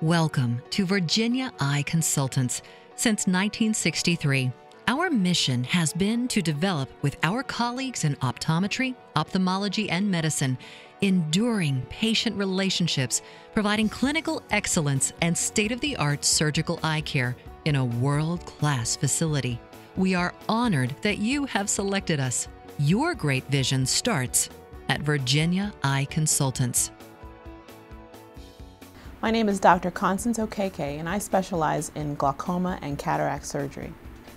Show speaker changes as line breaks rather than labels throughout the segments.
Welcome to Virginia Eye Consultants. Since 1963, our mission has been to develop with our colleagues in optometry, ophthalmology, and medicine, enduring patient relationships, providing clinical excellence and state-of-the-art surgical eye care in a world-class facility. We are honored that you have selected us. Your great vision starts at Virginia Eye Consultants.
My name is Dr. Constance Okeke, and I specialize in glaucoma and cataract surgery.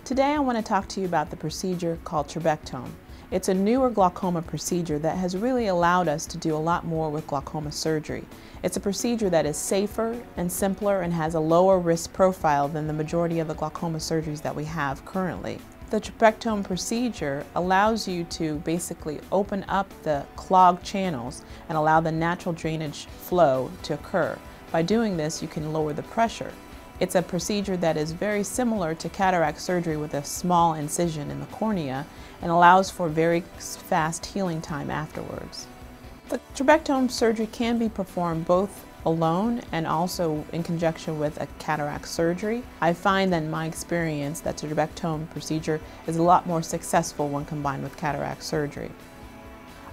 Today I want to talk to you about the procedure called Trabectome. It's a newer glaucoma procedure that has really allowed us to do a lot more with glaucoma surgery. It's a procedure that is safer and simpler and has a lower risk profile than the majority of the glaucoma surgeries that we have currently. The Trabectome procedure allows you to basically open up the clogged channels and allow the natural drainage flow to occur. By doing this, you can lower the pressure. It's a procedure that is very similar to cataract surgery with a small incision in the cornea and allows for very fast healing time afterwards. The Trabectome surgery can be performed both alone and also in conjunction with a cataract surgery. I find that in my experience that the Trabectome procedure is a lot more successful when combined with cataract surgery.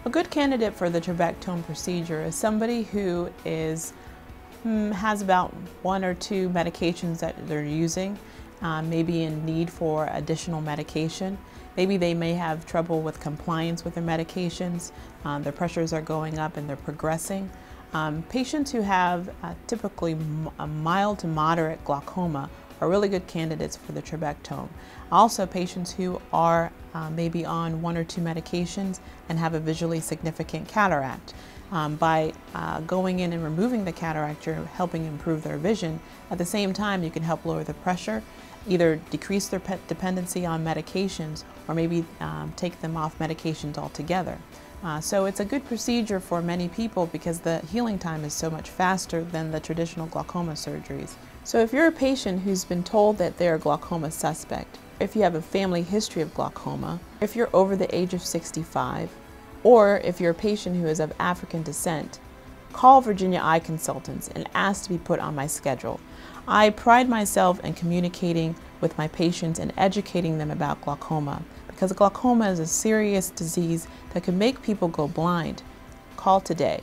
A good candidate for the Trabectome procedure is somebody who has about 1 or 2 medications that they're using, maybe in need for additional medication. Maybe they may have trouble with compliance with their medications, their pressures are going up and they're progressing. Patients who have typically a mild to moderate glaucoma are really good candidates for the Trabectome. Also, patients who are maybe on 1 or 2 medications and have a visually significant cataract. By going in and removing the cataract, you're helping improve their vision. At the same time, you can help lower the pressure, either decrease their dependency on medications, or maybe take them off medications altogether. So it's a good procedure for many people because the healing time is so much faster than the traditional glaucoma surgeries. So if you're a patient who's been told that they're a glaucoma suspect, if you have a family history of glaucoma, if you're over the age of 65, or if you're a patient who is of African descent, call Virginia Eye Consultants and ask to be put on my schedule. I pride myself in communicating with my patients and educating them about glaucoma because glaucoma is a serious disease that can make people go blind. Call today.